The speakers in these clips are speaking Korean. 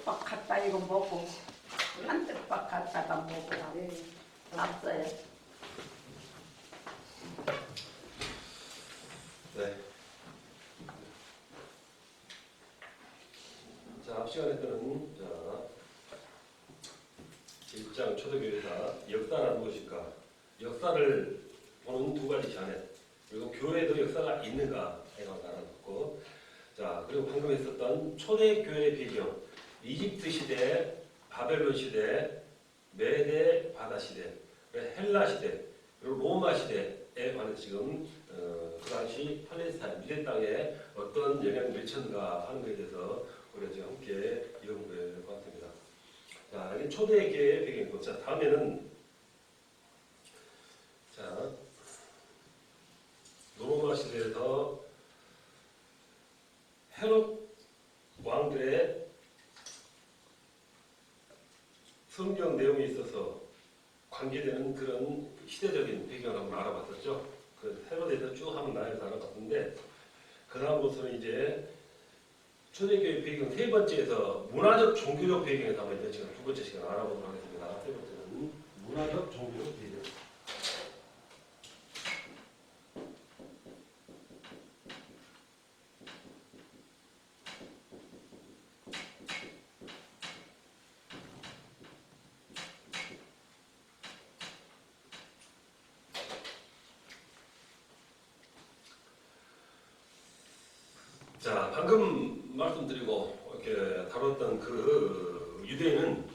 떡밥 갖다 이거 먹고 한떡밥 갖다가 먹고 났어요. 네. 자, 앞 시간에 때는 제1장 초대교회사 역사란 무엇일까? 역사를 보는 두 가지 견해. 그리고 교회도 역사가 있는가 해서 알아봤고, 자, 그리고 방금 했었던 초대교회 배경, 이집트 시대, 바벨론 시대, 메데 바다 시대, 헬라 시대, 그리고 로마 시대에 관해서 지금 그 당시 팔레스타인 유대 땅에 어떤 영향을 미쳤는가 하는 것에 대해서 우리가 지금 함께 연구해 보았습니다. 자, 이게 초대교회의 배경이고, 자, 다음에는 자, 로마 시대에서 헤롯 왕들의 성경 내용에 있어서 관계되는 그런 시대적인 배경을 한번 알아봤었죠. 그 헤롯에서 쭉 한번 나열해서 알아봤는데, 그 다음부터는 이제 초대교회 배경 세 번째에서 문화적 종교적 배경에서 한번 이번 시간 두 번째 시간 알아보도록 하겠습니다. 세 번째는 문화적 종교적 배경. 자, 방금 말씀드리고 이렇게 다뤘던 그 유대인은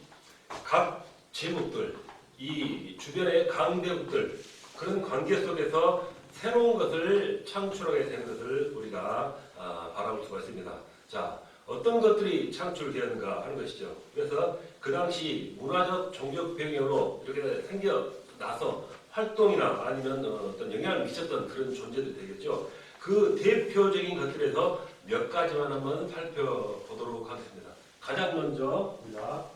각 제국들, 이 주변의 강대국들, 그런 관계 속에서 새로운 것을 창출하게 되는 것을 우리가 바라볼 수가 있습니다. 자, 어떤 것들이 창출되었는가 하는 것이죠. 그래서 그 당시 문화적 종교적 배경으로 이렇게 생겨나서 활동이나 아니면 어떤 영향을 미쳤던 그런 존재들이 되겠죠. 그 대표적인 것들에서 몇 가지만 한번 살펴보도록 하겠습니다. 가장 먼저 우리가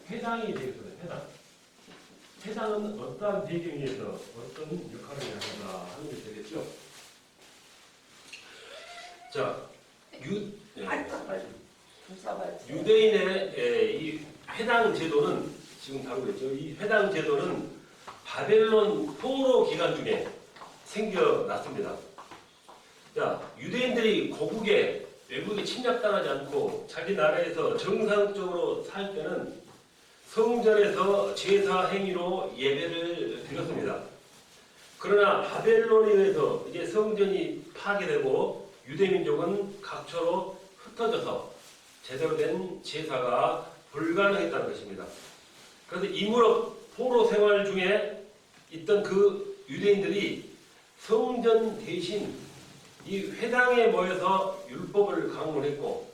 회당이 되겠습니다. 회당. 회당은 어떠한 배경에서 어떤 역할을 하는가 하는 게 되겠죠. 자, 유대인의 이 회당 제도는 지금 다루고 있죠. 이 회당 제도는 바벨론 포로 기간 중에 생겨났습니다. 자, 유대인들이 고국에 외국에 침략당하지 않고 자기 나라에서 정상적으로 살 때는 성전에서 제사 행위로 예배를 드렸습니다. 그러나 바벨론에 의해서 이제 성전이 파괴되고 유대민족은 각처로 흩어져서 제대로 된 제사가 불가능했다는 것입니다. 그런데 이무럭 포로 생활 중에 있던 그 유대인들이 성전 대신 이 회당에 모여서 율법을 강론했고,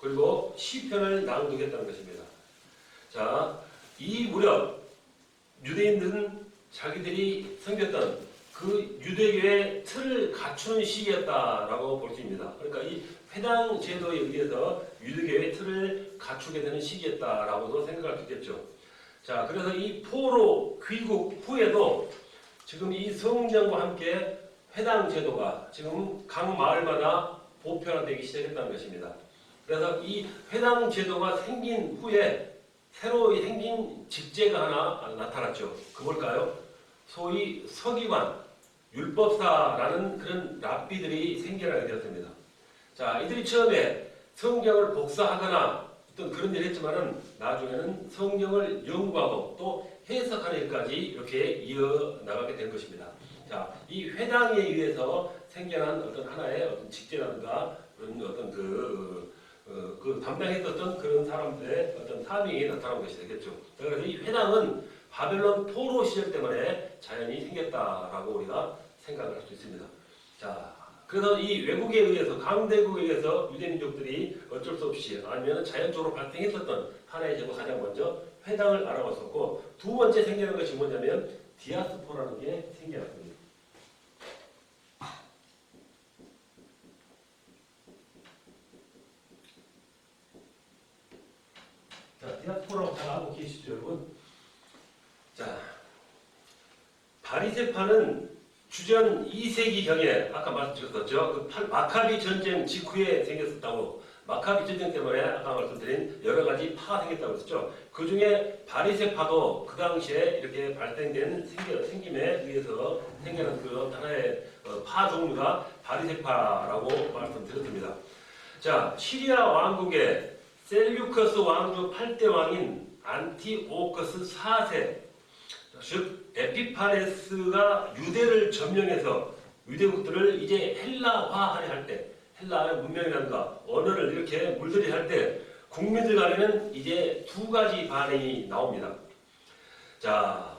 그리고 시편을 낭독했다는 것입니다. 자, 이 무렵 유대인들은 자기들이 섬겼던 그 유대교의 틀을 갖추는 시기였다라고 볼 수 있습니다. 그러니까 이 회당 제도에 의해서 유대교의 틀을 갖추게 되는 시기였다라고도 생각할 수 있겠죠. 자, 그래서 이 포로 귀국 후에도 지금 이 성전과 함께 회당 제도가 지금 각 마을마다 보편화되기 시작했다는 것입니다. 그래서 이 회당 제도가 생긴 후에 새로 생긴 직제가 하나 나타났죠. 그 뭘까요? 소위 서기관, 율법사라는 그런 랍비들이 생겨나게 되었습니다. 자, 이들이 처음에 성경을 복사하거나 어떤 그런 일을 했지만은 나중에는 성경을 연구하고 또 해석하는 일까지 이렇게 이어나가게 된 것입니다. 자, 이 회당에 의해서 생겨난 어떤 하나의 어떤 직제라든가 그런 어떤 그 담당했었던 그런 사람들의 어떤 사명이 나타난 것이 되겠죠. 그래서 이 회당은 바벨론 포로 시절 때문에 자연히 생겼다라고 우리가 생각을 할 수 있습니다. 자, 그래서 이 외국에 의해서 강대국에 의해서 유대민족들이 어쩔 수 없이 아니면 자연적으로 발생했었던 하나의 제도 가장 먼저 회당을 알아봤었고, 두 번째 생기는 것이 뭐냐면 디아스포라는 게 생겨났습니다. 자, 디아스포라고 잘 알고 계시죠, 여러분? 자, 바리새파는 주전 2세기경에 아까 말씀드렸었죠. 그 마카비 전쟁 직후에 생겼었다고 마카비 전쟁 때문에 아까 말씀드린 여러 가지 파가 생겼다고 했었죠. 그 중에 바리새파도 그 당시에 이렇게 발생된 생김에 의해서 생겨난 그 하나의 파 종류가 바리새파라고 말씀드렸습니다. 자, 시리아 왕국의 셀류커스 왕조 8대 왕인 안티오커스 4세, 즉 에피파네스가 유대를 점령해서 유대국들을 이제 헬라화하려 할 때, 헬라의 문명이라든가 언어를 이렇게 물들이 할 때 국민들 간에는 이제 두 가지 반응이 나옵니다. 자,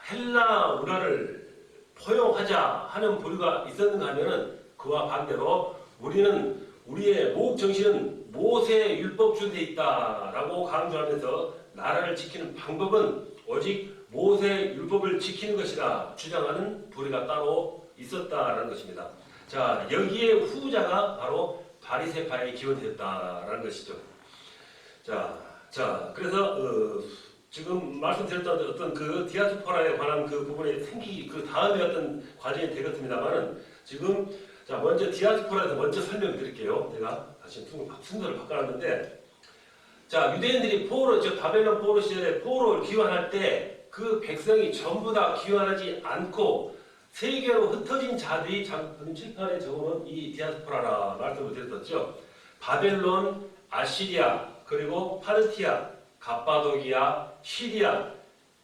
헬라 문화를 포용하자 하는 부류가 있었는가 하면은 그와 반대로 우리는 우리의 모국 정신은 모세 율법주의에 있다라고 강조하면서 나라를 지키는 방법은 오직 모세 율법을 지키는 것이라 주장하는 부류가 따로 있었다라는 것입니다. 자, 여기에 후자가 바로 바리새파의 기원이 됐다라는 것이죠. 자, 그래서 지금 말씀드렸던 어떤 그 디아스포라에 관한 그 부분이 생기기 그 다음에 어떤 과정이 되겠습니다만은 지금 자 먼저 디아스포라에서 먼저 설명드릴게요. 제가 다시 순서를 바꿔놨는데 자 유대인들이 포로 즉 바벨론 포로 시절에 포로를 귀환할 때 그 백성이 전부 다 귀환하지 않고 세계로 흩어진 자들이 작품 7편에 적어놓은 이 디아스포라라 말씀을 드렸었죠. 바벨론, 아시리아, 그리고 파르티아, 갑바도기아, 시리아,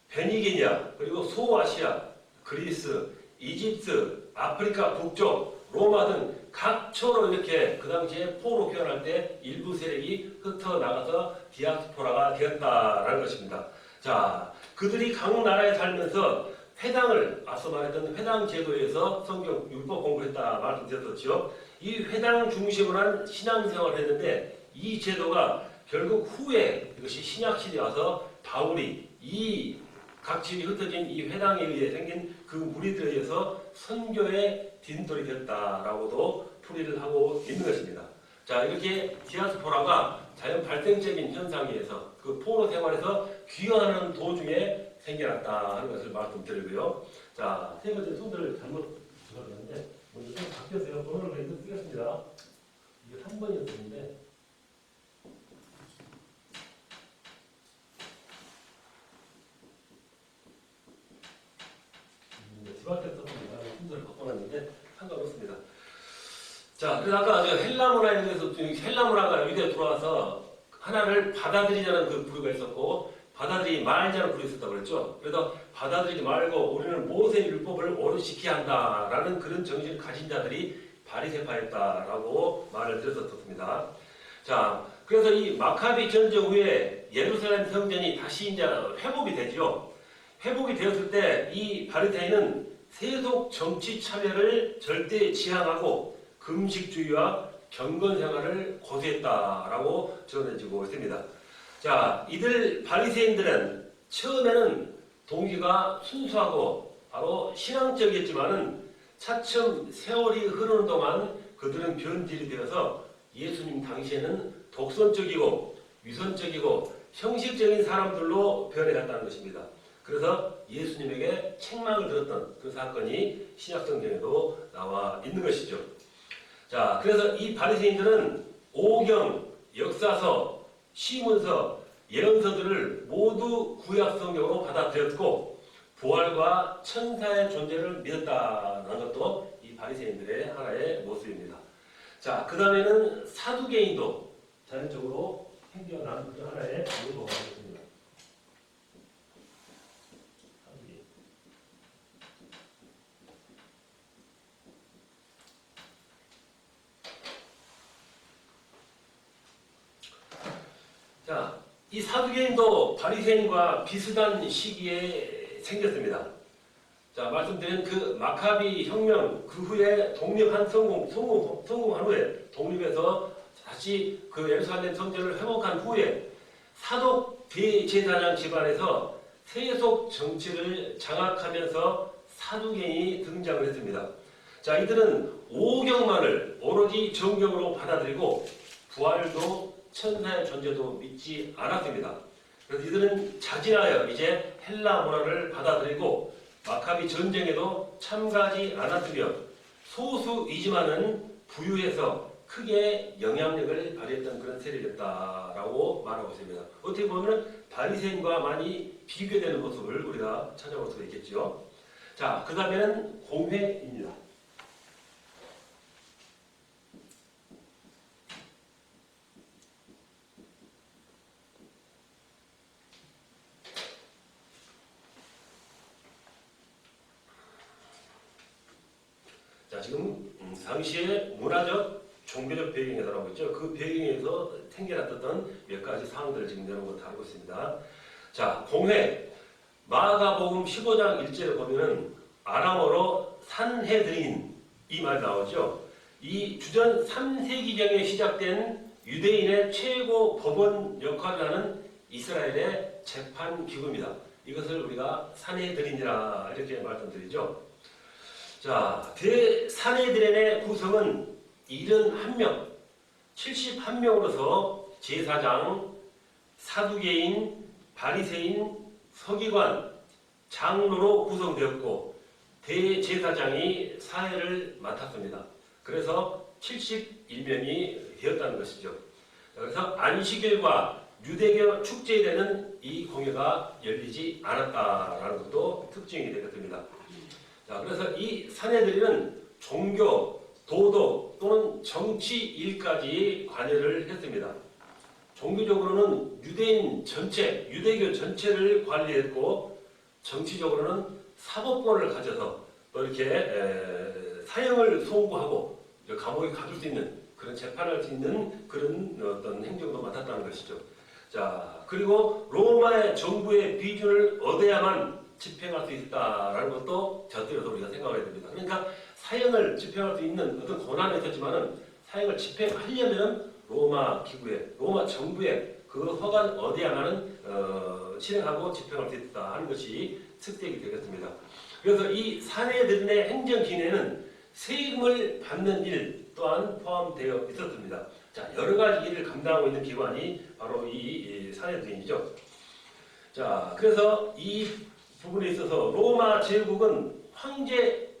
베니게니아, 그리고 소아시아, 그리스, 이집트, 아프리카 북쪽, 로마 등 각처로 이렇게 그 당시에 포로 귀환할 때 일부 세력이 흩어나가서 디아스포라가 되었다라는 것입니다. 자, 그들이 각 나라에 살면서 회당을 앞서 말했던 회당 제도에서 성경 율법 공부했다 말씀드렸었죠. 이 회당 중심으로 한 신앙생활을 했는데 이 제도가 결국 후에 이것이 신약 시대에 와서 바울이 이 각집이 흩어진 이 회당에 의해 생긴 그 무리들에 의해서 선교의 딘돌이 됐다라고도 풀이를 하고 있는 것입니다. 자, 이렇게 디아스포라가 자연 발생적인 현상에 의해서 그 포로 생활에서 귀환하는 도중에 생겨났다 하는 것을 말씀드리고요. 자, 세 번째 순서를 잘못 적었는데 먼저 좀 바뀌었어요. 번호를 계속 쓰겠습니다. 이게 3번이었는데 뒤바뀌었던 겁니다. 순서를 바꿔놨는데 상관없습니다. 자, 그래서 아까 헬라 문화에 대해서 헬라 문화가 유대에 들어와서 하나를 받아들이자는 그 부류가 있었고 받아들이지 말자는 부류가 있었다고 그랬죠. 그래서 받아들이지 말고 우리는 모세 율법을 오르시켜야 한다라는 그런 정신을 가진 자들이 바리새파였다라고 말을 드렸었습니다. 자, 그래서 이 마카비 전쟁 후에 예루살렘 성전이 다시 이제 회복이 되죠. 회복이 되었을 때 이 바리새인은 세속 정치 참여를 절대 지향하고 금식주의와 경건 생활을 고수했다라고 전해지고 있습니다. 자, 이들 바리새인들은 처음에는 동기가 순수하고 바로 신앙적이었지만은 차츰 세월이 흐르는 동안 그들은 변질이 되어서 예수님 당시에는 독선적이고 위선적이고 형식적인 사람들로 변해갔다는 것입니다. 그래서 예수님에게 책망을 들었던 그 사건이 신약성경에도 나와 있는 것이죠. 자, 그래서 이 바리새인들은 오경, 역사서, 시문서, 예언서들을 모두 구약성경으로 받아들였고 부활과 천사의 존재를 믿었다는 것도 이 바리새인들의 하나의 모습입니다. 자, 그 다음에는 사두개인도 자연적으로 생겨난 그 하나의 모습으로 가겠습니다. 자, 이 사두개인도 바리새인과 비슷한 시기에 생겼습니다. 자, 말씀드린 그 마카비 혁명 그 후에 독립한 성공한 후에 독립해서 다시 그 예루살렘 성전을 회복한 후에 사독 대제사장 집안에서 세속 정치를 장악하면서 사두개인이 등장을 했습니다. 자, 이들은 오경만을 오로지 정경으로 받아들이고 부활도 천사의 존재도 믿지 않았습니다. 그래서 이들은 자진하여 이제 헬라 문화를 받아들이고 마카비 전쟁에도 참가하지 않았으며 소수이지만은 부유해서 크게 영향력을 발휘했던 그런 세력이었다라고 말하고 있습니다. 어떻게 보면 바리새인과 많이 비교되는 모습을 우리가 찾아볼 수가 있겠죠. 자, 그 다음에는 공회입니다. 자, 지금 당시의 문화적, 종교적 배경에 달하고 있죠. 그 배경에서 생겨났던 몇 가지 사항들을 지금 여러분 다루고 있습니다. 자, 공회. 마가복음 15장 1절에 보면은 아람어로 산헤드린 이 말이 나오죠. 이 주전 3세기경에 시작된 유대인의 최고 법원 역할을 하는 이스라엘의 재판 기구입니다. 이것을 우리가 산헤드린이라 이렇게 말씀드리죠. 자, 대산헤드린의 구성은 71명, 71명으로서 제사장, 사두개인, 바리새인, 서기관, 장로로 구성되었고 대제사장이 사회를 맡았습니다. 그래서 71명이 되었다는 것이죠. 그래서 안식일과 유대교 축제에 되는 이 공회가 열리지 않았다라는 것도 특징이 되겠습니다. 자, 그래서 이 산헤드린은 종교, 도덕 또는 정치 일까지 관여를 했습니다. 종교적으로는 유대인 전체, 유대교 전체를 관리했고 정치적으로는 사법권을 가져서 또 이렇게 사형을 선고하고 감옥에 가둘 수 있는 그런 재판할 수 있는 그런 어떤 행정도 맡았다는 것이죠. 자, 그리고 로마의 정부의 비준을 얻어야만 집행할 수 있다라는 것도 곁들여서 우리가 생각해야 됩니다. 그러니까 사형을 집행할 수 있는 어떤 권한은 있었지만은 사형을 집행하려면 로마 기구에, 로마 정부에 그 허가를 얻어야만은 실행하고 집행할 수 있다 하는 것이 특색이 되겠습니다. 그래서 이 산헤드린의 행정 기내는 세금을 받는 일 또한 포함되어 있었습니다. 자, 여러 가지 일을 감당하고 있는 기관이 바로 이 산헤드린이죠. 자, 그래서 이 부분에 있어서 로마 제국은 황제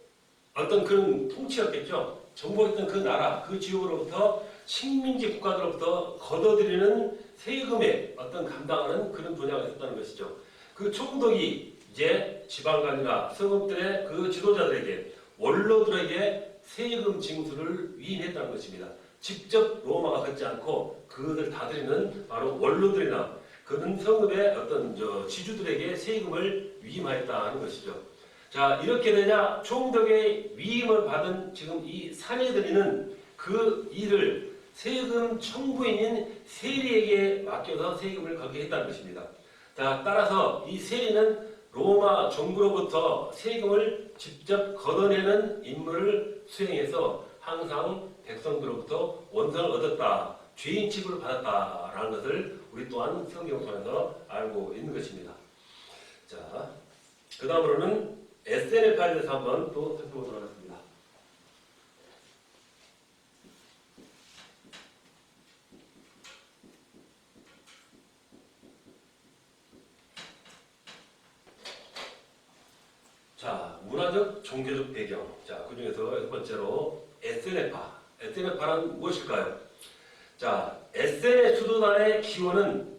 어떤 그런 통치였겠죠. 정복했던 그 나라, 그 지역으로부터 식민지 국가들로부터 걷어들이는 세금에 어떤 감당하는 그런 분야가 있었다는 것이죠. 그 총독이 이제 지방관이나 성읍들의 그 지도자들에게, 원로들에게 세금 징수를 위임했다는 것입니다. 직접 로마가 걷지 않고 그것을 다스리는 바로 원로들이나 그런 성읍의 어떤 지주들에게 세금을 위임하였다는 것이죠. 자, 이렇게 되자 총독의 위임을 받은 지금 이 산헤드린은 그 일을 세금 청구인인 세리에게 맡겨서 세금을 걷게 했다는 것입니다. 자, 따라서 이 세리는 로마 정부로부터 세금을 직접 걷어내는 임무를 수행해서 항상 백성들로부터 원성을 얻었다, 죄인 취급을 받았다라는 것을 우리 또한 성경 통해서 알고 있는 것입니다. 자, 그 다음으로는 SNF에 대해서 한번 또 살펴보도록 하겠습니다. 자, 문화적, 종교적 배경. 자, 그 중에서 첫 번째로 SNF파. SNF파란 무엇일까요? 자, SN의 수도단의 기원은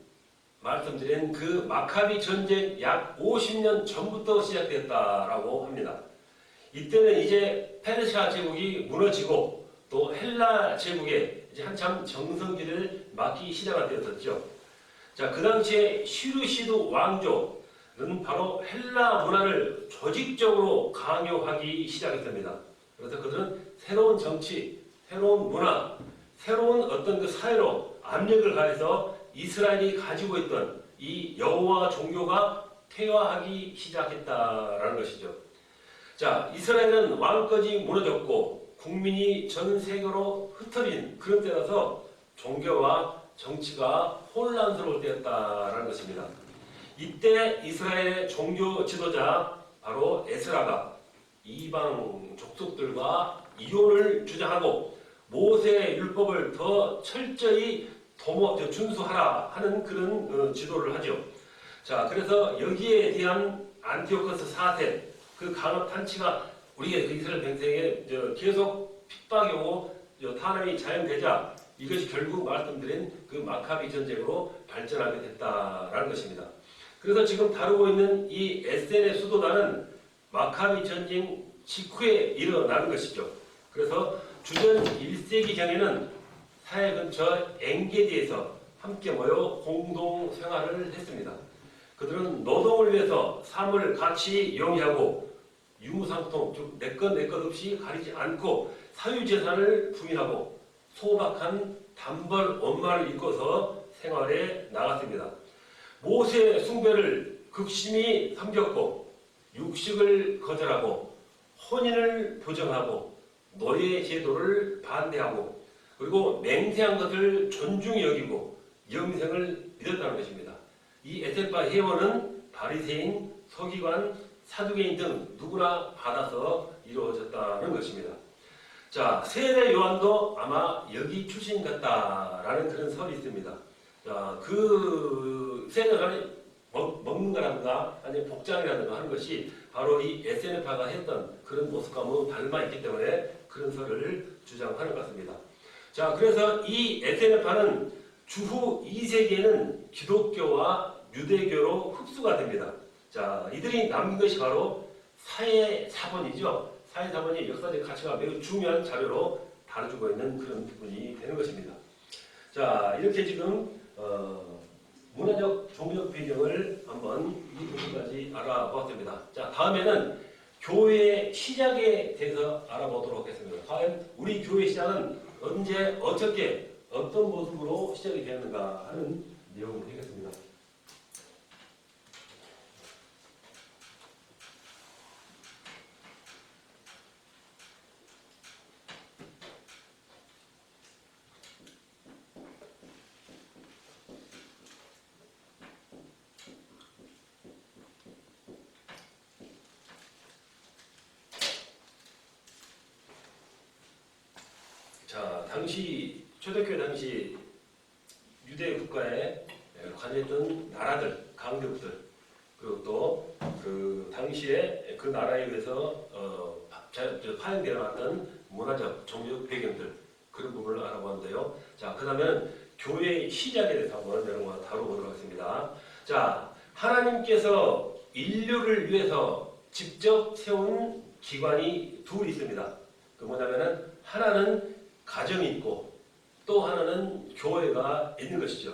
말씀드린 그 마카비 전쟁 약 50년 전부터 시작됐다라고 합니다. 이때는 이제 페르시아 제국이 무너지고 또 헬라 제국에 이제 한참 정성기를 맞기 시작한 때였었죠. 자, 그 당시에 시루시드 왕조는 바로 헬라 문화를 조직적으로 강요하기 시작했습니다. 그래서 그들은 새로운 정치, 새로운 문화, 새로운 어떤 그 사회로 압력을 가해서 이스라엘이 가지고 있던 이 여호와 종교가 폐화하기 시작했다라는 것이죠. 자, 이스라엘은 왕까지 무너졌고 국민이 전 세계로 흩어진 그런 때라서 종교와 정치가 혼란스러울 때였다라는 것입니다. 이때 이스라엘의 종교 지도자 바로 에스라가 이방 족속들과 이혼을 주장하고 모세의 율법을 더 철저히 준수하라 하는 그런 지도를 하죠. 자, 그래서 여기에 대한 안티오코스 4세 그 강압 탄치가 우리의 그 이스라엘 백성에 계속 핍박이 오고 탄압이 자행되자 이것이 결국 말씀드린 그 마카비 전쟁으로 발전하게 됐다라는 것입니다. 그래서 지금 다루고 있는 이 에센의 수도단은 마카비 전쟁 직후에 일어나는 것이죠. 그래서 주전 1세기경에는 사해 근처 엥게디에서 함께 모여 공동 생활을 했습니다. 그들은 노동을 위해서 삶을 같이 영위하고 유무상통, 즉 내 것 없이 가리지 않고 사유재산을 부인하고 소박한 단벌 원만을 입고서 생활에 나갔습니다. 모세 숭배를 극심히 삼겼고 육식을 거절하고 혼인을 부정하고 노예 제도를 반대하고 그리고 맹세한 것을 존중히 여기고 영생을 믿었다는 것입니다. 이 에셀바 회원은 바리새인, 서기관, 사두개인 등 누구나 받아서 이루어졌다는 것입니다. 자, 세례 요한도 아마 여기 출신 같다라는 그런 설이 있습니다. 자, 그 세례 요한이 먹는 거라든가 아니면 복장이라든가 하는 것이 바로 이 에세네파가 했던 그런 모습과 닮아 있기 때문에 그런 설을 주장하는 것 같습니다. 자, 그래서 이 에세네파는 주후 2세기에는 기독교와 유대교로 흡수가 됩니다. 자, 이들이 남긴 것이 바로 사회사본이죠. 사회사본이 역사적 가치가 매우 중요한 자료로 다뤄주고 있는 그런 부분이 되는 것입니다. 자, 이렇게 지금 문화적, 종교적 배경을 한번 이 부분까지 알아보았습니다. 자, 다음에는 교회의 시작에 대해서 알아보도록 하겠습니다. 과연 우리 교회 시작은 언제, 어떻게, 어떤 모습으로 시작이 되었는가 하는 내용이 되겠습니다. 자, 당시 초대교회 당시 유대 국가에 관여했던 나라들, 강대국들 그리고 또 그 당시에 그 나라에 의해서 파행되어 왔던 문화적, 종교적 배경들 그런 부분을 알아보는데요. 자, 그다음에는 교회의 시작에 대해서 한번 내용을 다뤄보도록 하겠습니다. 자, 하나님께서 인류를 위해서 직접 세운 기관이 둘 있습니다. 그 뭐냐면은 하나는 가정이 있고 또 하나는 교회가 있는 것이죠.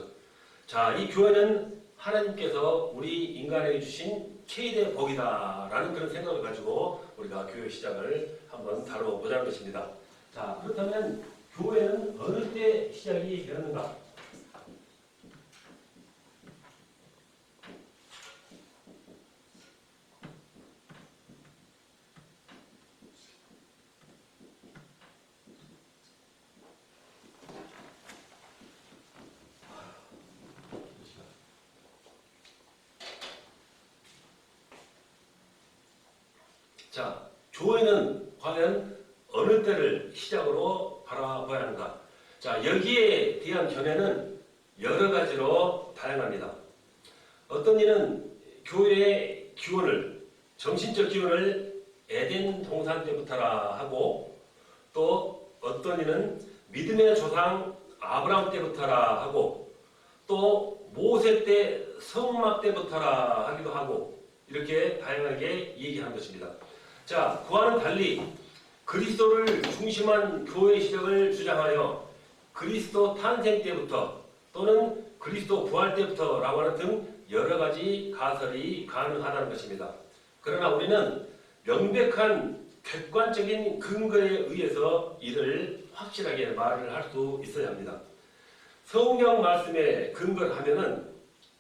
자, 이 교회는 하나님께서 우리 인간에게 주신 최대 복이다라는 그런 생각을 가지고 우리가 교회 시작을 한번 다뤄보자는 것입니다. 자, 그렇다면 교회는 어느 때 시작이 되었는가? 자, 교회는 과연 어느 때를 시작으로 바라봐야 하는가? 자, 여기에 대한 견해는 여러 가지로 다양합니다. 어떤 이는 교회의 기원을, 정신적 기원을 에덴 동산 때부터라 하고 또 어떤 이는 믿음의 조상 아브라함 때부터라 하고 또 모세 때 성막 때부터라 하기도 하고 이렇게 다양하게 얘기하는 것입니다. 자, 그와는 달리 그리스도를 중심한 교회 시작을 주장하여 그리스도 탄생 때부터 또는 그리스도 부활 때부터라고 하는 등 여러 가지 가설이 가능하다는 것입니다. 그러나 우리는 명백한 객관적인 근거에 의해서 이를 확실하게 말을 할 수 있어야 합니다. 성경 말씀에 근거를 하면은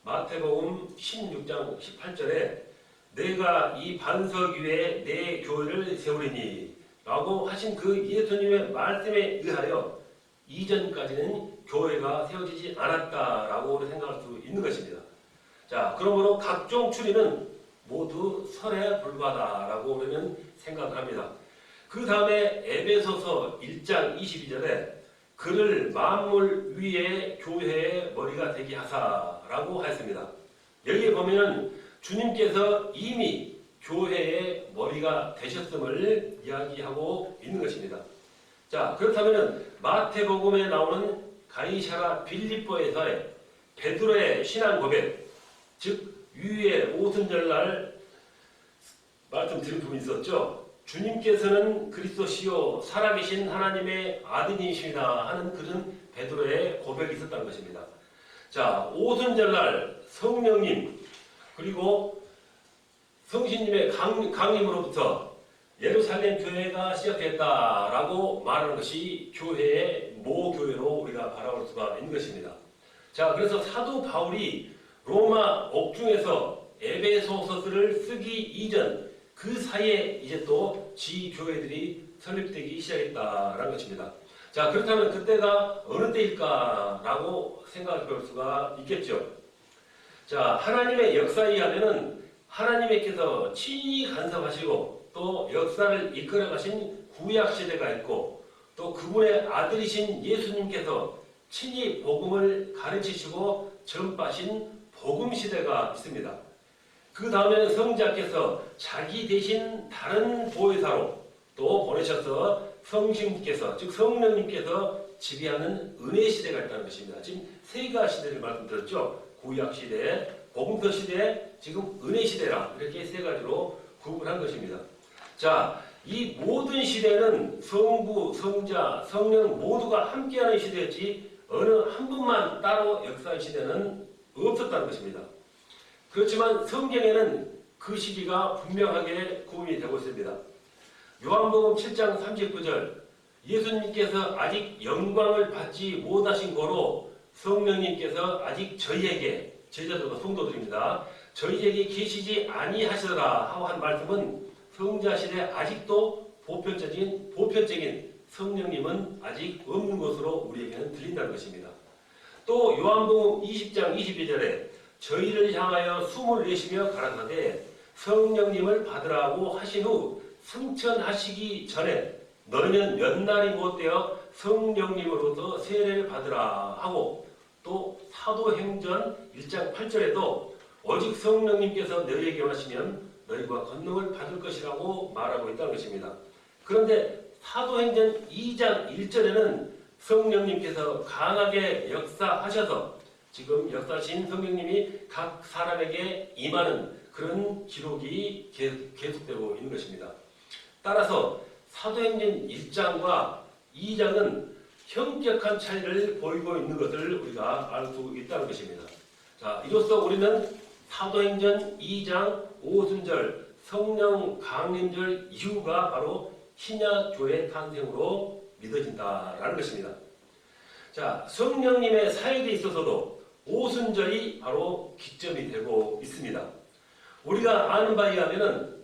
마태복음 16장 18절에 내가 이 반석 위에 내 교회를 세우리니 라고 하신 그 예수님의 말씀에 의하여 이전까지는 교회가 세워지지 않았다라고 생각할 수 있는 것입니다. 자, 그러므로 각종 추리는 모두 설에 불과하다라고 우리는 생각을 합니다. 그 다음에 에베소서 1장 22절에 그를 만물 위에 교회의 머리가 되게 하사라고 하였습니다. 여기에 보면 주님께서 이미 교회의 머리가 되셨음을 이야기하고 있는 것입니다. 자, 그렇다면은 마태복음에 나오는 가이사라 빌립보에서의 베드로의 신앙 고백, 즉 유의 오순절날 말씀드린 부분이 있었죠. 주님께서는 그리스도시요 살아계신 하나님의 아들이십니다 하는 그런 베드로의 고백이 있었다는 것입니다. 자, 오순절날 성령님 그리고 성신님의 강림으로부터 예루살렘 교회가 시작됐다라고 말하는 것이 교회의 모교회로 우리가 바라볼 수가 있는 것입니다. 자, 그래서 사도 바울이 로마 옥중에서 에베소서를 쓰기 이전 그 사이에 이제 또 지교회들이 설립되기 시작했다라는 것입니다. 자, 그렇다면 그때가 어느 때일까라고 생각해 볼 수가 있겠죠. 자, 하나님의 역사에 의하면은 하나님께서 친히 간섭하시고 또 역사를 이끌어 가신 구약 시대가 있고 또 그분의 아들이신 예수님께서 친히 복음을 가르치시고 전파하신 복음 시대가 있습니다. 그 다음에는 성자께서 자기 대신 다른 보혜사로 또 보내셔서 성신께서 즉 성령님께서 지배하는 은혜 시대가 있다는 것입니다. 지금 세 가지 시대를 말씀드렸죠. 구약 시대, 복음서 시대, 지금 은혜 시대라 이렇게 세 가지로 구분한 것입니다. 자, 이 모든 시대는 성부, 성자, 성령 모두가 함께하는 시대였지 어느 한 분만 따로 역사의 시대는 없었다는 것입니다. 그렇지만 성경에는 그 시기가 분명하게 구분이 되고 있습니다. 요한복음 7장 39절 예수님께서 아직 영광을 받지 못하신 거로 성령님께서 아직 저희에게 제자들과 성도들입니다. 저희에게 계시지 아니하시더라 하고 한 말씀은 성자시대 아직도 보편적인 성령님은 아직 없는 것으로 우리에게는 들린다는 것입니다. 또 요한복음 20장 22절에 저희를 향하여 숨을 내쉬며 가라사대 성령님을 받으라고 하신 후 승천하시기 전에 너희는 몇 날이 못되어 성령님으로부터 세례를 받으라 하고 또 사도행전 1장 8절에도 오직 성령님께서 너희에게 하시면 너희가 권능을 받을 것이라고 말하고 있다는 것입니다. 그런데 사도행전 2장 1절에는 성령님께서 강하게 역사하셔서 지금 역사하신 성령님이 각 사람에게 임하는 그런 기록이 계속되고 있는 것입니다. 따라서 사도행전 1장과 2장은 현격한 차이를 보이고 있는 것을 우리가 알 수 있다는 것입니다. 자, 이로써 우리는 사도행전 2장 오순절 성령 강림절 이후가 바로 신약교회 탄생으로 믿어진다라는 것입니다. 자, 성령님의 사역에 있어서도 오순절이 바로 기점이 되고 있습니다. 우리가 아는 바에 의하면은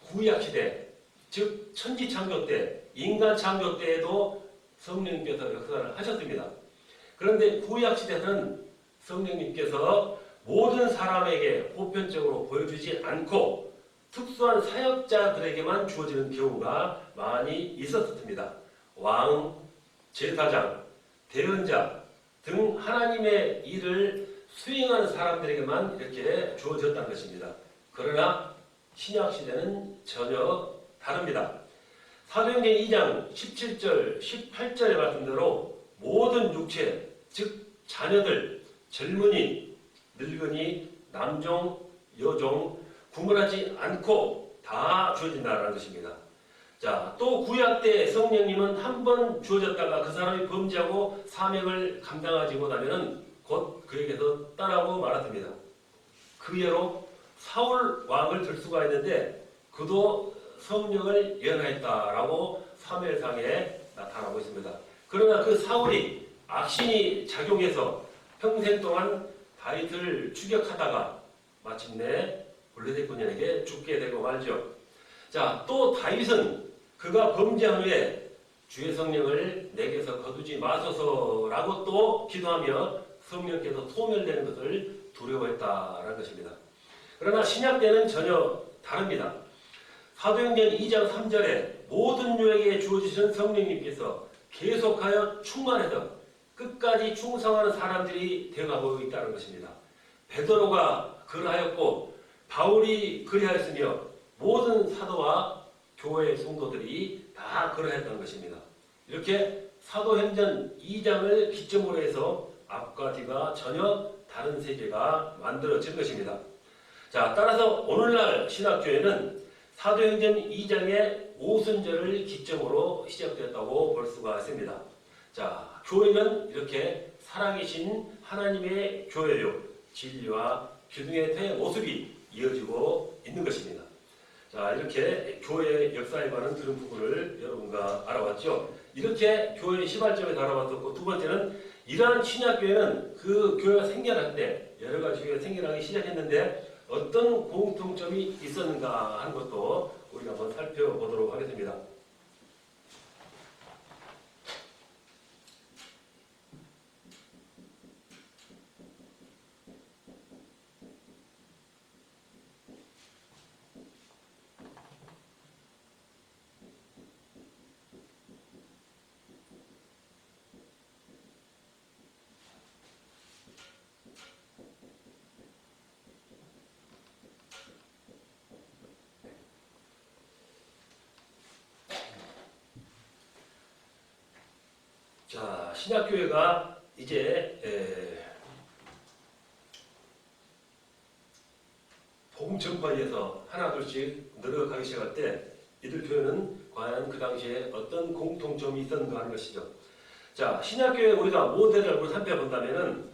구약시대, 즉 천지창조 때, 인간창조 때에도 성령님께서 역사를 하셨습니다. 그런데 구약시대는 성령님께서 모든 사람에게 보편적으로 보여주지 않고 특수한 사역자들에게만 주어지는 경우가 많이 있었습니다. 왕, 제사장, 대언자 등 하나님의 일을 수행하는 사람들에게만 이렇게 주어졌다는 것입니다. 그러나 신약시대는 전혀 다릅니다. 사도행전 2장 17절, 18절의 말씀대로 모든 육체, 즉 자녀들, 젊은이, 늙은이, 남종, 여종 구분하지 않고 다 주어진다는 것입니다. 자, 또 구약 때 성령님은 한 번 주어졌다가 그 사람이 범죄하고 사명을 감당하지 못하면 곧 그에게서 떠나고 말았습니다. 그 예로 사울 왕을 들 수가 있는데 그도 성령을 예언하였다라고 사무엘상에 나타나고 있습니다. 그러나 그 사울이 악신이 작용해서 평생 동안 다윗을 추격하다가 마침내 블레셋 군인에게 죽게 되고 말죠. 자, 또 다윗은 그가 범죄한 후에 주의 성령을 내게서 거두지 마소서라고 또 기도하며 성령께서 소멸되는 것을 두려워했다라는 것입니다. 그러나 신약 때는 전혀 다릅니다. 사도행전 2장 3절에 모든 유에게 주어지신 성령님께서 계속하여 충만해서 끝까지 충성하는 사람들이 되어가고 있다는 것입니다. 베드로가 그러하였고 바울이 그리하였으며 모든 사도와 교회 성도들이 다 그러했던 것입니다. 이렇게 사도행전 2장을 기점으로 해서 앞과 뒤가 전혀 다른 세계가 만들어진 것입니다. 자, 따라서 오늘날 신학교회는 사도행전 2장의 오순절을 기점으로 시작되었다고 볼 수가 있습니다. 자, 교회는 이렇게 살아계신 하나님의 교회요, 진리와 기둥의 태 모습이 이어지고 있는 것입니다. 자, 이렇게 교회의 역사에 관한 그런 부분을 여러분과 알아봤죠. 이렇게 교회의 시발점에 알아봤었고, 두 번째는 이러한 신약교회는 그 교회가 생겨날 때 여러 가지 교회가 생겨나기 시작했는데 어떤 공통점이 있었는가 하는 것도 우리가 한번 살펴보도록 하겠습니다. 자, 신약교회가 이제 복음 전파에서 하나둘씩 늘어가기 시작할 때 이들 교회는 과연 그 당시에 어떤 공통점이 있었는가 하는 것이죠. 자, 신약교회 우리가 모델을 살펴본다면은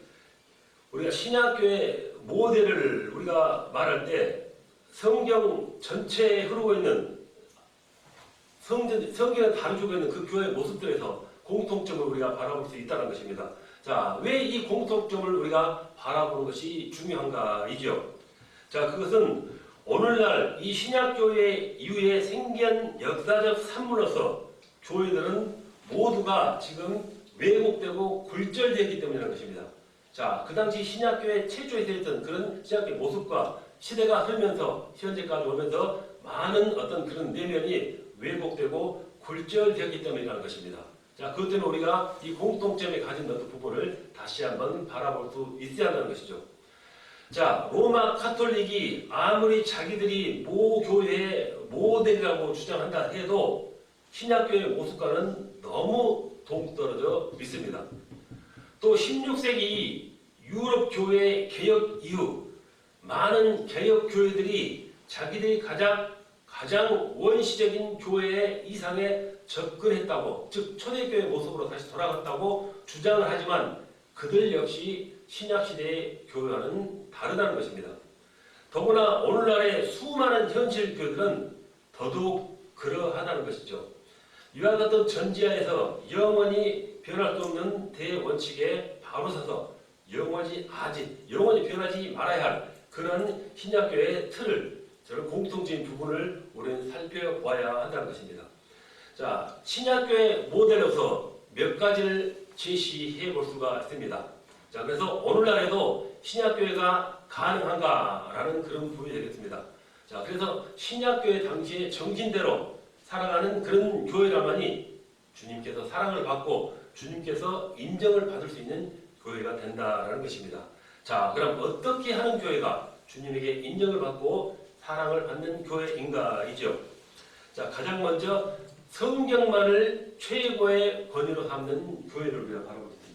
우리가 신약교회 모델을 우리가 말할 때 성경 전체에 흐르고 있는 성경에 다루고 있는 그 교회의 모습들에서 공통점을 우리가 바라볼 수 있다는 것입니다. 자, 왜 이 공통점을 우리가 바라보는 것이 중요한가이죠. 자, 그것은 오늘날 이 신약교회 이후에 생긴 역사적 산물로서 교회들은 모두가 지금 왜곡되고 굴절되기 때문이라는 것입니다. 자, 그 당시 신약교회 최초에 있던 그런 신약교회 모습과 시대가 흐르면서 현재까지 오면서 많은 어떤 그런 내면이 왜곡되고 굴절되었기 때문이라는 것입니다. 자, 그것 때문에 우리가 이 공통점에 가진 어떤 부분을 다시 한번 바라볼 수 있어야 한다는 것이죠. 자, 로마 카톨릭이 아무리 자기들이 모 교회의 모델이라고 주장한다 해도 신약교회의 모습과는 너무 동떨어져 있습니다. 또 16세기 유럽 교회 개혁 이후 많은 개혁 교회들이 자기들이 가장 원시적인 교회의 이상에 접근했다고, 즉 초대교회 모습으로 다시 돌아갔다고 주장을 하지만 그들 역시 신약시대의 교회와는 다르다는 것입니다. 더구나 오늘날의 수많은 현실 교회들은 더더욱 그러하다는 것이죠. 이와 같은 전지하에서 영원히 변할 수 없는 대원칙에 바로 서서 영원히 변하지 말아야 할 그런 신약교회의 틀을, 저런 공통적인 부분을 우리는 살펴봐야 한다는 것입니다. 자, 신약교회 모델로서 몇 가지를 제시해 볼 수가 있습니다. 자, 그래서 오늘날에도 신약교회가 가능한가라는 그런 부분이 되겠습니다. 자, 그래서 신약교회 당시의 정신대로 살아가는 그런 교회라만이 주님께서 사랑을 받고 주님께서 인정을 받을 수 있는 교회가 된다라는 것입니다. 자, 그럼 어떻게 하는 교회가 주님에게 인정을 받고 사랑을 받는 교회인가이죠. 자, 가장 먼저 성경만을 최고의 권위로 삼는 교회를 우리가 바라보고 있습니다.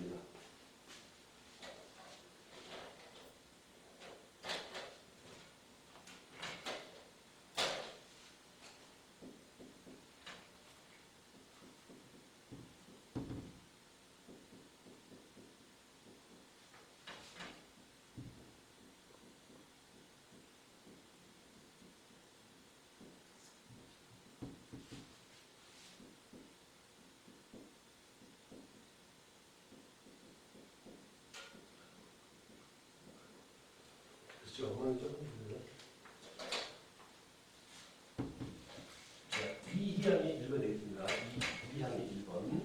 이항이 1번 되겠습니다. 이항이 1번.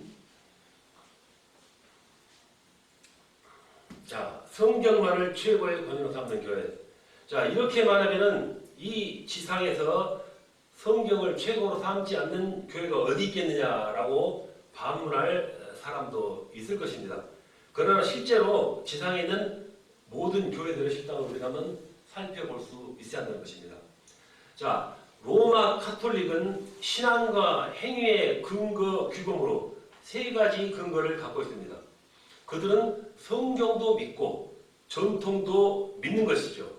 자, 성경만을 최고의 권위로 삼는 교회. 자, 이렇게 말하면은 이 지상에서 성경을 최고로 삼지 않는 교회가 어디 있겠느냐라고 반문할 사람도 있을 것입니다. 그러나 실제로 지상에 있는 모든 교회들의 실상을 우리가 한번 살펴볼 수 있어야 한다는 것입니다. 자, 로마 카톨릭은 신앙과 행위의 근거 규범으로 세 가지 근거를 갖고 있습니다. 그들은 성경도 믿고 전통도 믿는 것이죠.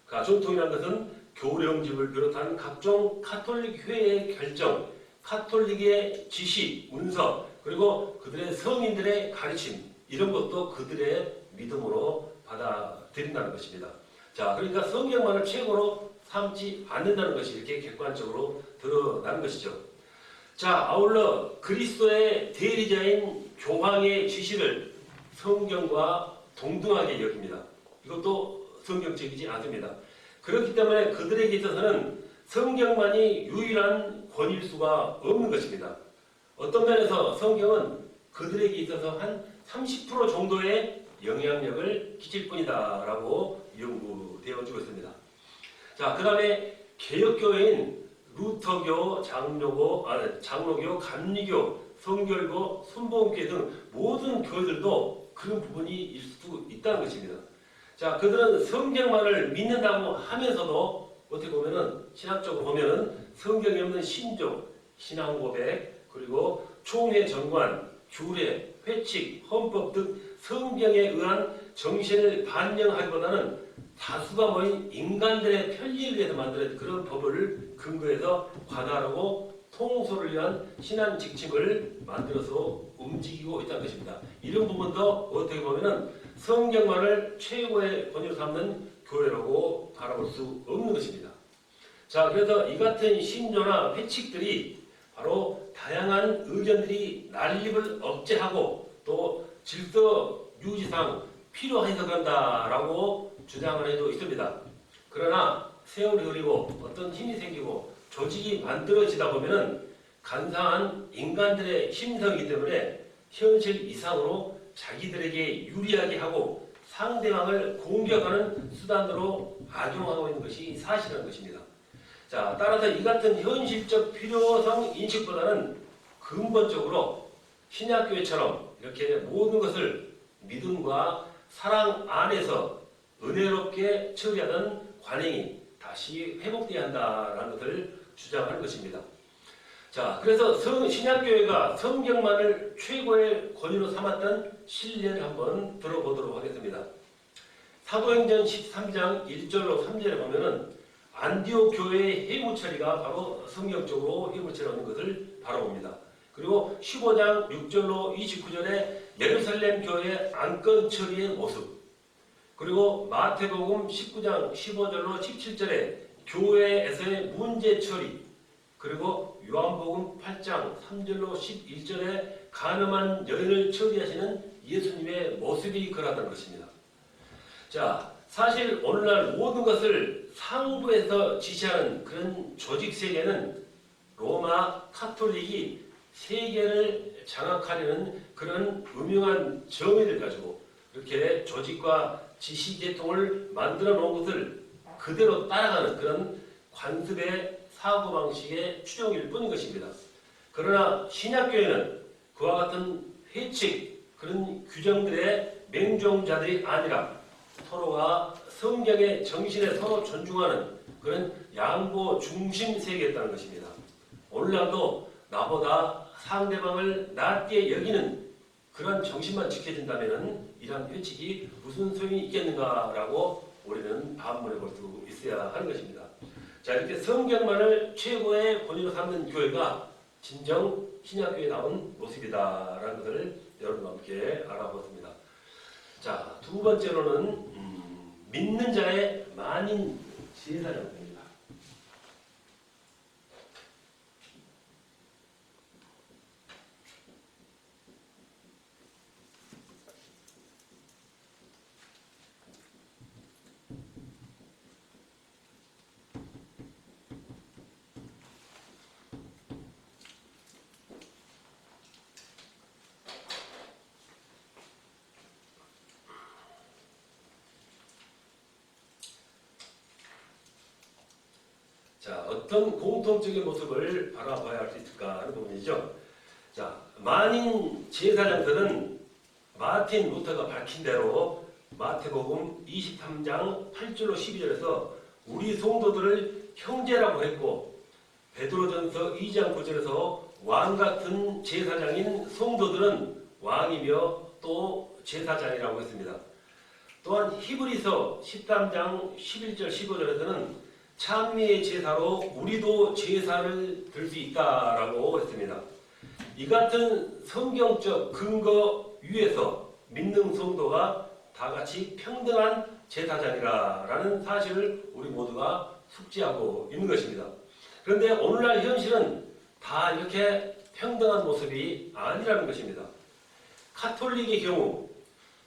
그러니까 전통이라는 것은 교령집을 비롯한 각종 카톨릭 회의 결정, 카톨릭의 지시, 문서, 그리고 그들의 성인들의 가르침, 이런 것도 그들의 믿음으로 받아들인다는 것입니다. 자, 그러니까 성경만을 최고로 삼지 않는다는 것이 이렇게 객관적으로 드러나는 것이죠. 자, 아울러 그리스도의 대리자인 교황의 지시를 성경과 동등하게 여깁니다. 이것도 성경적이지 않습니다. 그렇기 때문에 그들에게 있어서는 성경만이 유일한 권위일 수가 없는 것입니다. 어떤 면에서 성경은 그들에게 있어서 한 30% 정도의 영향력을 끼칠 뿐이다 라고 연구되어지고 있습니다. 자, 그 다음에 개혁교회인 루터교, 장로교, 감리교, 성결교, 순복음교회 등 모든 교회들도 그런 부분이 있을 수 있다는 것입니다. 자, 그들은 성경만을 믿는다고 하면서도 어떻게 보면은 신학적으로 보면은 성경에 없는 신조, 신앙 고백, 그리고 총회 정관, 규례, 회칙, 헌법 등 성경에 의한 정신을 반영하기보다는 다수가 모인 인간들의 편리를 위해서 만든 그런 법을 근거해서 관할하고 통솔을 위한 신앙 직책을 만들어서 움직이고 있다는 것입니다. 이런 부분도 어떻게 보면은 성경만을 최고의 권위로 삼는 교회라고 바라볼 수 없는 것입니다. 자, 그래서 이 같은 신조나 회칙들이 바로 다양한 의견들이 난립을 억제하고 또 질서 유지상 필요해서 그런다라고 주장을 해도 있습니다. 그러나 세월이 흐르고 어떤 힘이 생기고 조직이 만들어지다 보면은 간사한 인간들의 심성이기 때문에 현실 이상으로 자기들에게 유리하게 하고 상대방을 공격하는 수단으로 악용하고 있는 것이 사실이라는 것입니다. 자, 따라서 이 같은 현실적 필요성 인식보다는 근본적으로 신약교회처럼 이렇게 모든 것을 믿음과 사랑 안에서 은혜롭게 처리하던 관행이 다시 회복되어야 한다는 것을 주장하는 것입니다. 자, 그래서 신약교회가 성경만을 최고의 권위로 삼았던 신뢰를 한번 들어보도록 하겠습니다. 사도행전 13장 1절로 3절에 보면은 안디옥 교회의 회무처리가 바로 성경적으로 회무처리하는 것을 바라봅니다. 그리고 15장 6절로 29절에 예루살렘 교회의 안건 처리의 모습, 그리고 마태복음 19장 15절로 17절에 교회에서의 문제 처리, 그리고 요한복음 8장 3절로 11절에 간음한 여인을 처리하시는 예수님의 모습이 그러하다는 것입니다. 자, 사실 오늘날 모든 것을 상부에서 지시하는 그런 조직 세계는 로마 카톨릭이 세계를 장악하려는 그런 음흉한 정의를 가지고 이렇게 조직과 지시 계통을 만들어 놓은 것을 그대로 따라가는 그런 관습의 사고방식의 추종일 뿐인 것입니다. 그러나 신약교회는 그와 같은 회칙, 그런 규정들의 맹종자들이 아니라 서로가 성경의 정신에 서로 존중하는 그런 양보 중심 세계였다는 것입니다. 오늘날도 나보다 상대방을 낮게 여기는 그런 정신만 지켜진다면 이러한 회칙이 무슨 소용이 있겠는가라고 우리는 반문해 볼 수 있어야 하는 것입니다. 자, 이렇게 성경만을 최고의 권위로 삼는 교회가 진정 신약교회에 나온 모습이다라는 것을 여러분과 함께 알아보았습니다. 자, 두 번째로는 믿는 자의 만인 제사장입니다. 자, 어떤 공통적인 모습을 바라봐야 할 수 있을까 하는 부분이죠. 자, 만인 제사장들은 마틴 루터가 밝힌 대로 마태복음 23장 8절로 12절에서 우리 성도들을 형제라고 했고 베드로전서 2장 9절에서 왕 같은 제사장인 성도들은 왕이며 또 제사장이라고 했습니다. 또한 히브리서 13장 11절 15절에서는 찬미의 제사로 우리도 제사를 드릴 수 있다라고 했습니다. 이 같은 성경적 근거 위에서 믿는 성도가 다 같이 평등한 제사장이라는 사실을 우리 모두가 숙지하고 있는 것입니다. 그런데 오늘날 현실은 다 이렇게 평등한 모습이 아니라는 것입니다. 카톨릭의 경우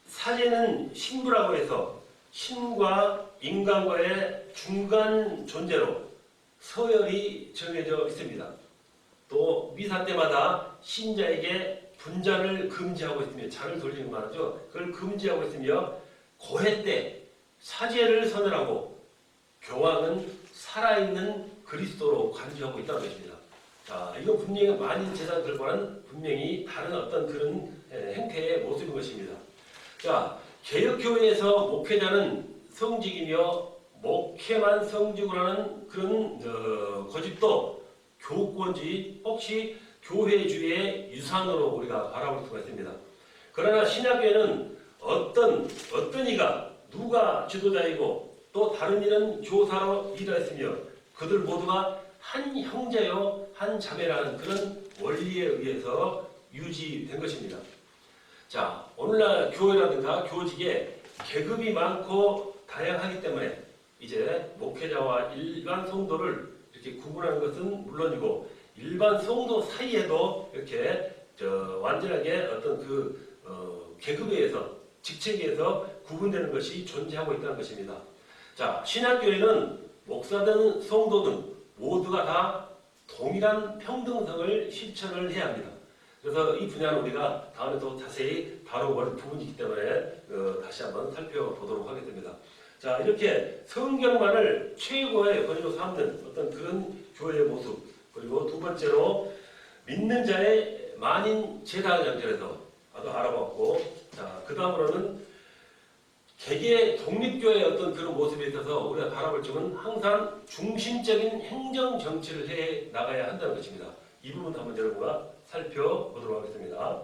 사제는 신부라고 해서 신과 인간과의 중간 존재로 서열이 정해져 있습니다. 또 미사 때마다 신자에게 분잔을 금지하고 있으며 잔을 돌리는 말이죠. 그걸 금지하고 있으며 고해 때 사제를 선언하고 교황은 살아있는 그리스도로 간주하고 있다는 것입니다. 자, 이건 분명히 만인 제사들과는 분명히 다른 어떤 그런 행태의 모습인 것입니다. 자, 개혁교회에서 목회자는 성직이며 목회만 성직으로 하는 그런 고집도 교권주의, 혹시 교회주의의 유산으로 우리가 바라볼 수가 있습니다. 그러나 신약교회는 어떤 이가 누가 지도자이고 또 다른 이는 교사로 일하였으며 그들 모두가 한 형제요 한 자매라는 그런 원리에 의해서 유지된 것입니다. 자, 오늘날 교회라든가 교직에 계급이 많고 다양하기 때문에 이제 목회자와 일반 성도를 이렇게 구분하는 것은 물론이고 일반 성도 사이에도 이렇게 완전하게 어떤 계급에 의해서 직책에 의해서 구분되는 것이 존재하고 있다는 것입니다. 자, 신약교회는 목사든 성도든 모두가 다 동일한 평등성을 실천을 해야 합니다. 그래서 이 분야는 우리가 다음에 또 자세히 다뤄볼 부분이기 때문에 다시 한번 살펴보도록 하겠습니다. 자, 이렇게 성경만을 최고의 권위로 삼는 어떤 그런 교회의 모습, 그리고 두 번째로 믿는 자의 만인 제사장들에서 아주 알아봤고, 자, 그 다음으로는 개개 독립교회의 어떤 그런 모습에 있어서 우리가 바라볼 점은 항상 중심적인 행정 정치를 해 나가야 한다는 것입니다. 이 부분 한번 여러분과 살펴보도록 하겠습니다.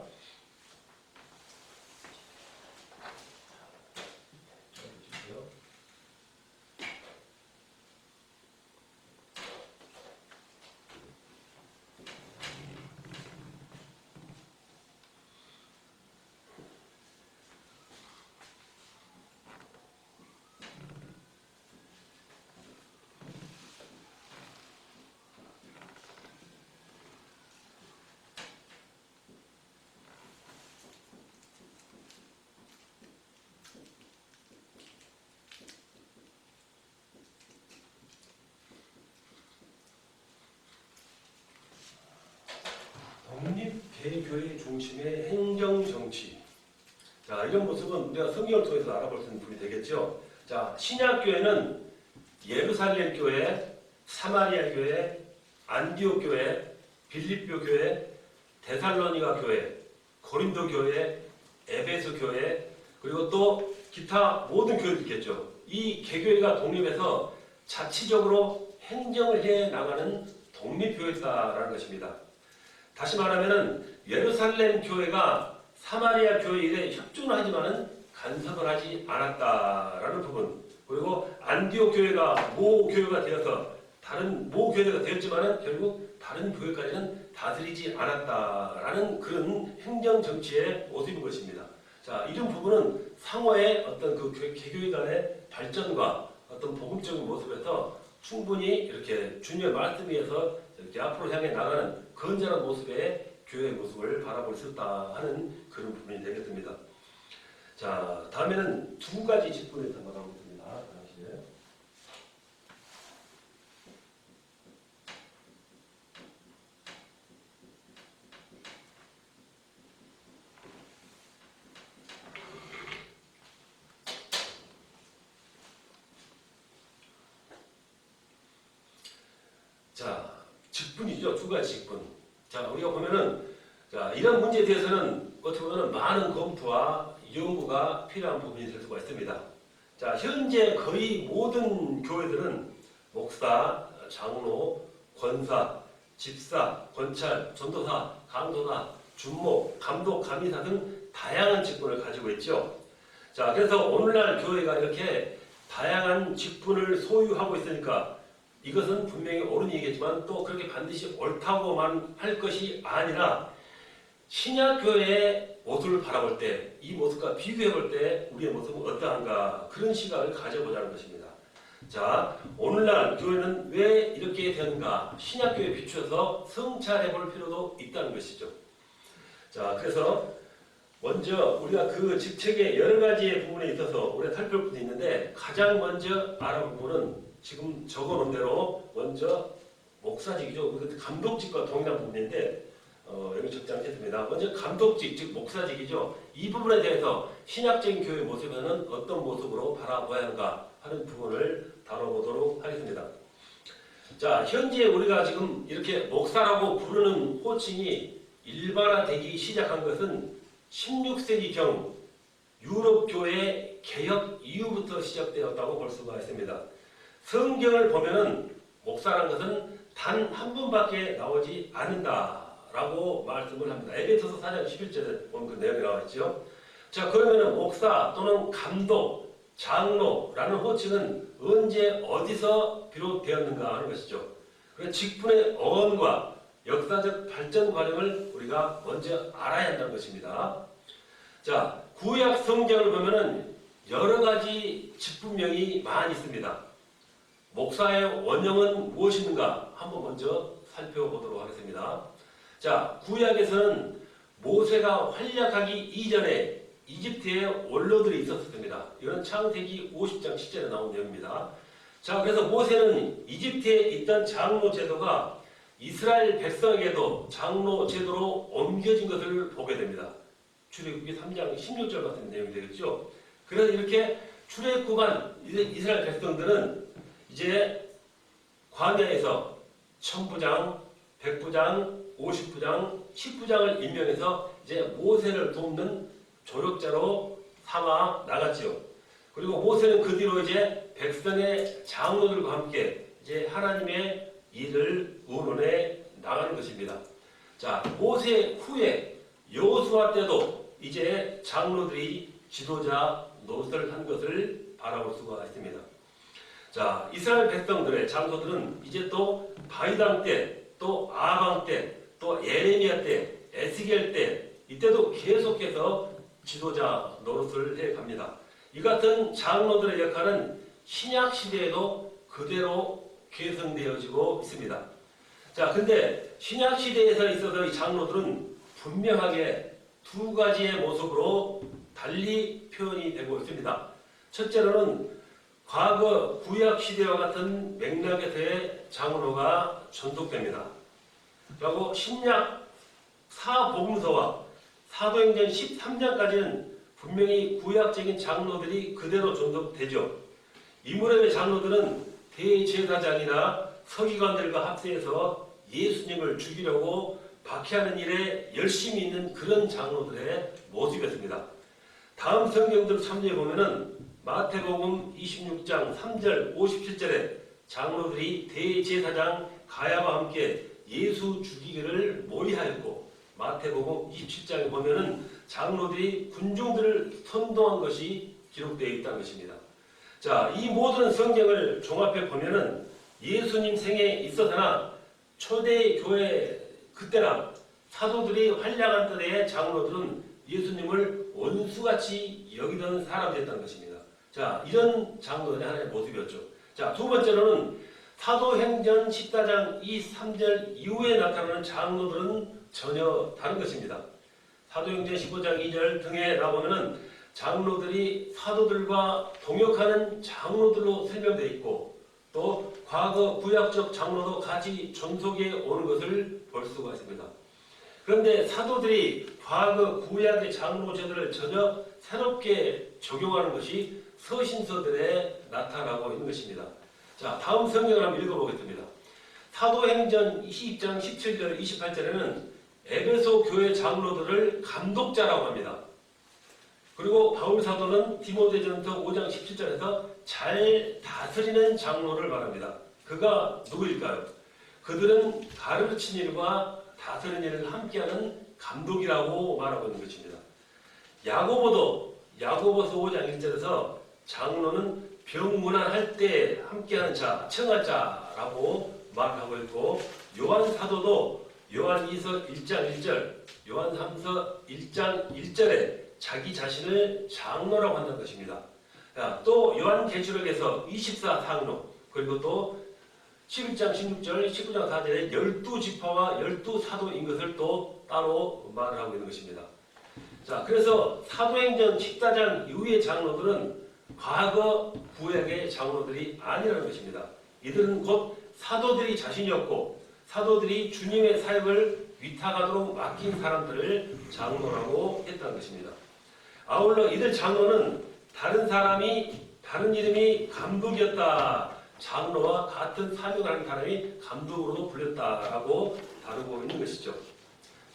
독립개교의 중심의 행정정치. 자, 이런 모습은 우리가 성경을 통해서 알아볼 수 있는 부분이 되겠죠. 자, 신약교회는 예루살렘 교회, 사마리아 교회, 안디옥 교회, 빌립보 교회, 데살로니가 교회, 고린도 교회, 에베소 교회, 그리고 또 기타 모든 교회들 있겠죠. 이 개교회가 독립해서 자치적으로 행정을 해 나가는 독립교회다라는 것입니다. 다시 말하면은 예루살렘 교회가 사마리아 교회에 협조는 하지만은 간섭을 하지 않았다라는 부분, 그리고 안디옥 교회가 모 교회가 되어서 다른 모 교회가 되었지만은 결국 다른 교회까지는 다스리지 않았다라는 그런 행정 정치의 모습인 것입니다. 자, 이런 부분은 상호의 어떤 그 개교회 간의 발전과 어떤 복음적인 모습에서 충분히 이렇게 주님의 말씀 위에서 이렇게 앞으로 향해 나가는 건전한 모습의 교회의 모습을 바라볼 수 있다 하는 그런 부분이 되겠습니다. 자, 다음에는 두 가지 직분에 대해서 말하겠습니다. 당시에. 자, 직분이죠. 두 가지 직분. 자, 우리가 보면은, 자, 이런 문제에 대해서는 어떻게 보면 많은 검토와 연구가 필요한 부분이 될 수가 있습니다. 자, 현재 거의 모든 교회들은 목사, 장로, 권사, 집사, 권찰, 전도사, 강도사, 준목, 감독, 감리사 등 다양한 직분을 가지고 있죠. 자, 그래서 오늘날 교회가 이렇게 다양한 직분을 소유하고 있으니까 이것은 분명히 옳은 얘기겠지만 또 그렇게 반드시 옳다고만 할 것이 아니라 신약교회의 모습을 바라볼 때 이 모습과 비교해 볼 때 우리의 모습은 어떠한가 그런 시각을 가져보자는 것입니다. 자, 오늘날 교회는 왜 이렇게 되는가 신약교회에 비추어서 성찰해 볼 필요도 있다는 것이죠. 자, 그래서 먼저 우리가 그 직책의 여러 가지의 부분에 있어서 우리가 살펴볼 부분이 있는데 가장 먼저 알아볼 부분은 지금 적어놓은 대로 먼저 목사직이죠. 감독직과 동일한 부분인데 여기 적지 않겠습니다. 먼저 감독직, 즉 목사직이죠. 이 부분에 대해서 신약적인 교회 모습에는 어떤 모습으로 바라봐야 하는가 하는 부분을 다뤄보도록 하겠습니다. 자, 현재 우리가 지금 이렇게 목사라고 부르는 호칭이 일반화되기 시작한 것은 16세기경 유럽 교회 개혁 이후부터 시작되었다고 볼 수가 있습니다. 성경을 보면은 목사라는 것은 단 한 분밖에 나오지 않는다라고 말씀을 합니다. 에베소서 4장 11절에 보면 그 내용이 나와 있죠. 자, 그러면은 목사 또는 감독, 장로라는 호칭은 언제 어디서 비롯되었는가 하는 것이죠. 그 직분의 어원과 역사적 발전 과정을 우리가 먼저 알아야 한다는 것입니다. 자, 구약 성경을 보면은 여러 가지 직분명이 많이 있습니다. 목사의 원형은 무엇인가 한번 먼저 살펴보도록 하겠습니다. 자, 구약에서는 모세가 활약하기 이전에 이집트에 원로들이 있었습니다. 이건 창세기 50장 10절에 나온 내용입니다. 자, 그래서 모세는 이집트에 있던 장로 제도가 이스라엘 백성에게도 장로 제도로 옮겨진 것을 보게 됩니다. 출애굽기 3장 16절 같은 내용이 되겠죠. 그래서 이렇게 출애굽한 이스라엘 백성들은 이제 광야에서 천부장, 백부장, 50부장, 10부장을 임명해서 이제 모세를 돕는 조력자로 삼아 나갔지요. 그리고 모세는 그 뒤로 이제 백성의 장로들과 함께 이제 하나님의 일을 의논해 나가는 것입니다. 자, 모세 후에 여호수아 때도 이제 장로들이 지도자 노릇을 한 것을 바라볼 수가 있습니다. 자, 이스라엘 백성들의 장로들은 이제 또 다윗왕 때, 또 아방 때, 또 예레미야 때, 에스겔 때 이때도 계속해서 지도자 노릇을 해 갑니다. 이 같은 장로들의 역할은 신약 시대에도 그대로 계승되어지고 있습니다. 자, 근데 신약 시대에서 있어서 이 장로들은 분명하게 두 가지의 모습으로 달리 표현이 되고 있습니다. 첫째로는 과거 구약 시대와 같은 맥락에서의 장로가 전속됩니다. 그리고 신약 사복음서와 사도행전 13장까지는 분명히 구약적인 장로들이 그대로 전속되죠. 이 무렵의 장로들은 대제사장이나 서기관들과 합세해서 예수님을 죽이려고 박해하는 일에 열심히 있는 그런 장로들의 모습이었습니다. 다음 성경들 참조해 보면은 마태복음 26장 3절 57절에 장로들이 대제사장 가야와 함께 예수 죽이기를 모의하였고, 마태복음 27장에 보면은 장로들이 군중들을 선동한 것이 기록되어 있다는 것입니다. 자, 이 모든 성경을 종합해 보면은 예수님 생에 있어서나 초대 교회 그때나 사도들이 활약한 때의 장로들은 예수님을 원수같이 여기던 사람이었다는 것입니다. 자, 이런 장로들의 하나의 모습이었죠. 자, 두 번째로는 사도행전 14장 3절 이후에 나타나는 장로들은 전혀 다른 것입니다. 사도행전 15장 2절 등에 나오면은 장로들이 사도들과 동역하는 장로들로 설명되어 있고, 또 과거 구약적 장로도 같이 전속해 오는 것을 볼 수가 있습니다. 그런데 사도들이 과거 구약의 장로 제도를 전혀 새롭게 적용하는 것이 서신서들에 나타나고 있는 것입니다. 자, 다음 성경을 한번 읽어보겠습니다. 사도행전 20장 17절 28절에는 에베소 교회 장로들을 감독자라고 합니다. 그리고 바울 사도는 디모데전서 5장 17절에서 잘 다스리는 장로를 말합니다. 그가 누구일까요? 그들은 가르친 일과 다스리는 일을 함께하는 감독이라고 말하고 있는 것입니다. 야고보서 5장 1절에서 장로는 병문안할 때 함께하는 자, 청할 자라고 말하고 있고, 요한 사도도 요한이서 1장 1절, 요한 3서 1장 1절에 자기 자신을 장로라고 한다는 것입니다. 또 요한계시록에서 24상로, 그리고 또 11장 16절, 19장 4절에 12지파와 12사도인 것을 또 따로 말을 하고 있는 것입니다. 자, 그래서 사도행전 14장 이후의 장로들은 과거 구약의 장로들이 아니라는 것입니다. 이들은 곧 사도들이 자신이었고 사도들이 주님의 사역을 위탁하도록 맡긴 사람들을 장로라고 했다는 것입니다. 아울러 이들 장로는 다른 이름이 감독이었다. 장로와 같은 사명을 하는 사람이 감독으로도 불렸다라고 다루고 있는 것이죠.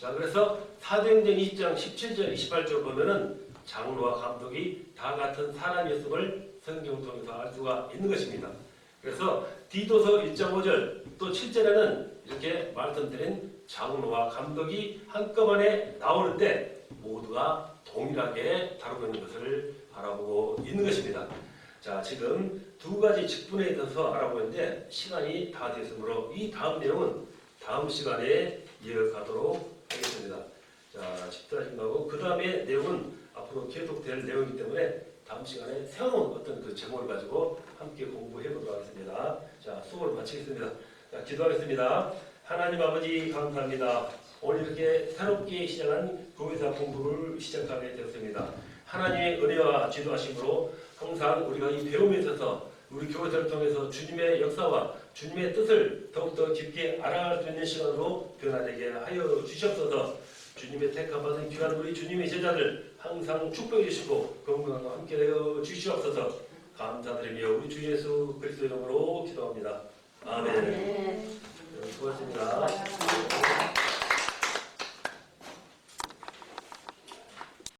자, 그래서 사도행전 20장 17절 28절 보면은 장로와 감독이 다 같은 사람이었음을 성경 통해서 알 수가 있는 것입니다. 그래서 디도서 1장 5절 또 7절에는 이렇게 말씀드린 장로와 감독이 한꺼번에 나오는데 모두가 동일하게 다루고 있는 것을 알아보고 있는 것입니다. 자, 지금 두 가지 직분에 대해서 알아보는데 시간이 다 되었으므로 이 다음 내용은 다음 시간에 이어가도록 하겠습니다. 자, 집사님하고 그 다음에 내용은 앞으로 계속될 내용이기 때문에 다음 시간에 새로운 어떤 그 제목을 가지고 함께 공부해 보도록 하겠습니다. 자, 수고를 마치겠습니다. 자, 기도하겠습니다. 하나님 아버지 감사합니다. 오늘 이렇게 새롭게 시작한 교회사 공부를 시작하게 되었습니다. 하나님의 은혜와 지도하심으로 항상 우리가 이 배움에 있어서 우리 교회사를 통해서 주님의 역사와 주님의 뜻을 더욱더 깊게 알아갈 수 있는 시간으로 변화되게 하여 주시옵소서. 주님의 택함받은 귀한 우리 주님의 제자들 항상 축복해 주시고 건강과 함께하여 주시옵소서. 감사드리며 우리 주 예수 그리스도 이름으로 기도합니다. 아멘.